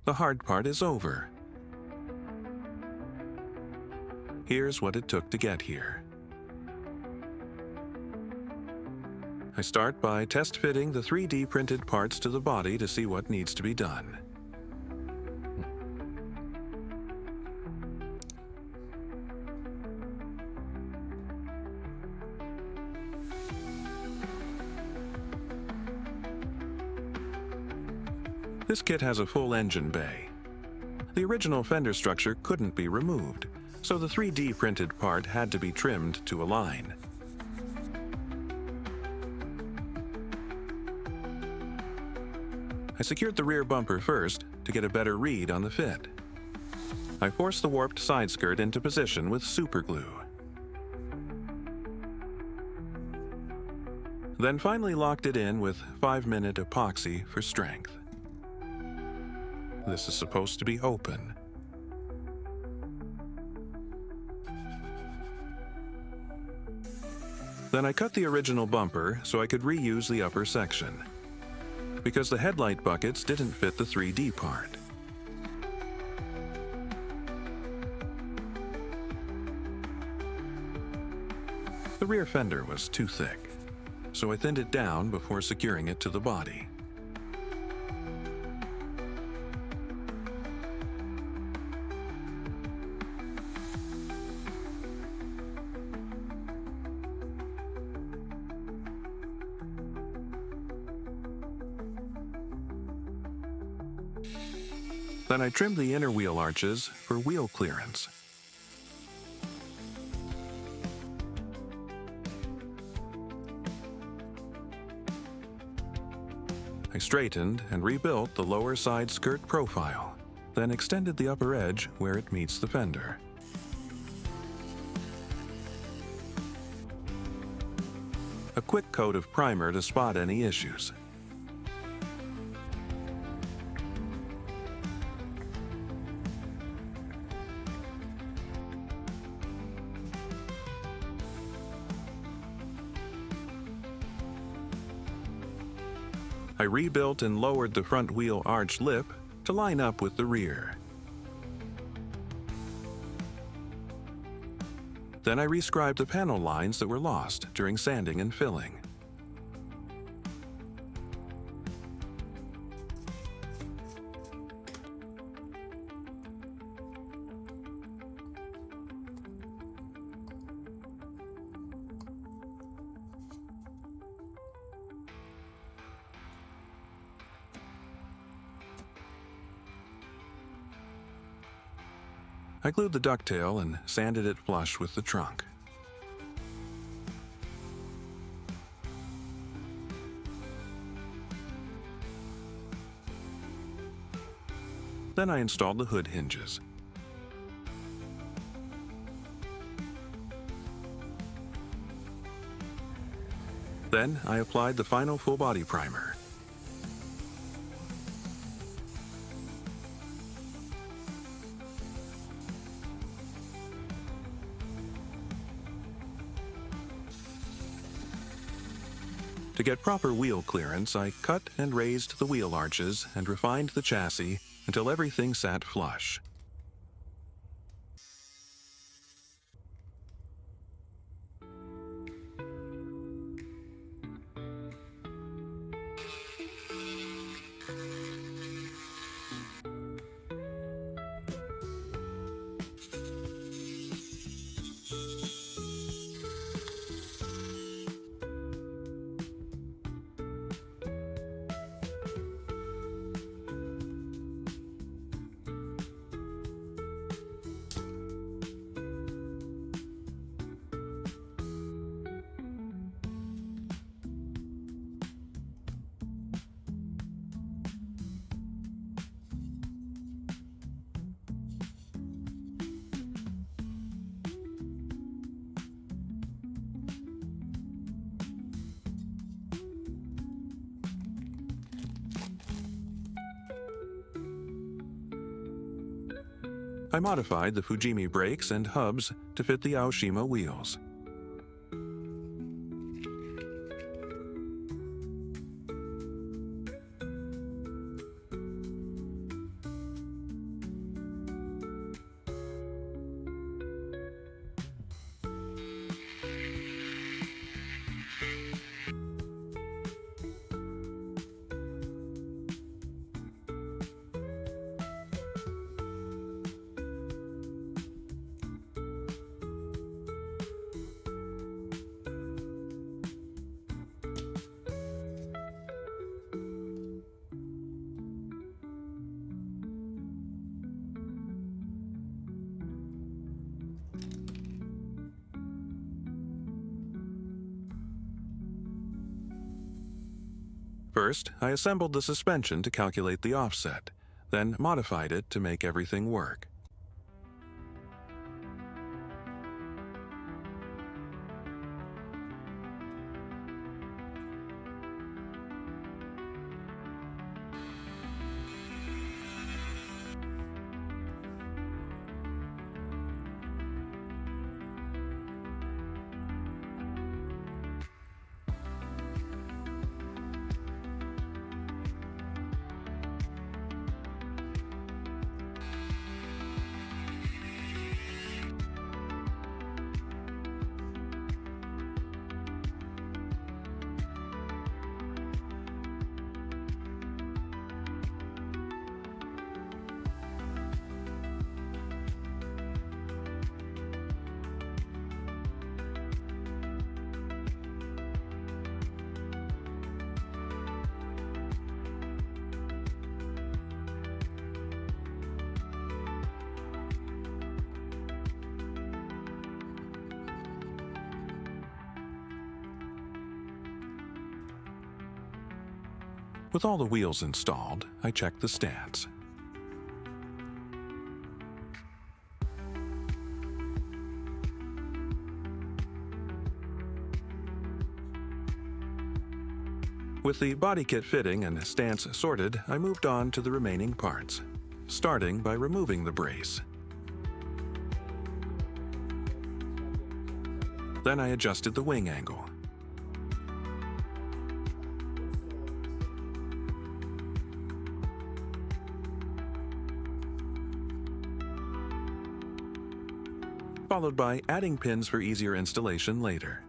The hard part is over. Here's what it took to get here. I start by test fitting the 3D printed parts to the body to see what needs to be done. This kit has a full engine bay. The original fender structure couldn't be removed, so the 3D printed part had to be trimmed to align. I secured the rear bumper first to get a better read on the fit. I forced the warped side skirt into position with super glue. Then finally locked it in with 5-minute epoxy for strength. This is supposed to be open. Then I cut the original bumper so I could reuse the upper section, because the headlight buckets didn't fit the 3D part. The rear fender was too thick, so I thinned it down before securing it to the body. Then I trimmed the inner wheel arches for wheel clearance. I straightened and rebuilt the lower side skirt profile, then extended the upper edge where it meets the fender. A quick coat of primer to spot any issues. I rebuilt and lowered the front wheel arch lip to line up with the rear. Then I rescribed the panel lines that were lost during sanding and filling. I glued the ducktail and sanded it flush with the trunk. Then I installed the hood hinges. Then I applied the final full body primer. To get proper wheel clearance, I cut and raised the wheel arches and refined the chassis until everything sat flush. I modified the Fujimi brakes and hubs to fit the Aoshima wheels. First, I assembled the suspension to calculate the offset, then modified it to make everything work. With all the wheels installed, I checked the stats. With the body kit fitting and stance sorted, I moved on to the remaining parts, starting by removing the brace. Then I adjusted the wing angle. Followed by adding pins for easier installation later.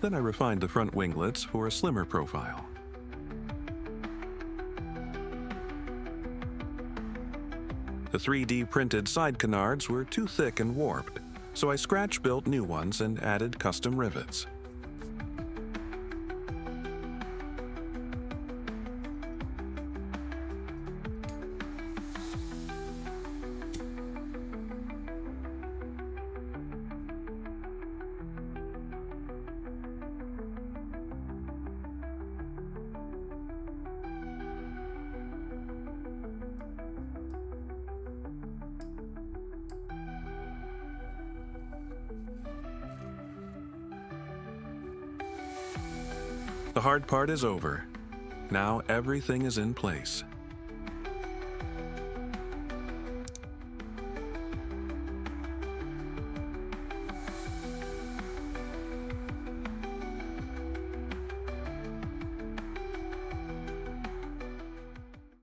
Then I refined the front winglets for a slimmer profile. The 3D printed side canards were too thick and warped, so I scratch-built new ones and added custom rivets. The hard part is over. Now everything is in place.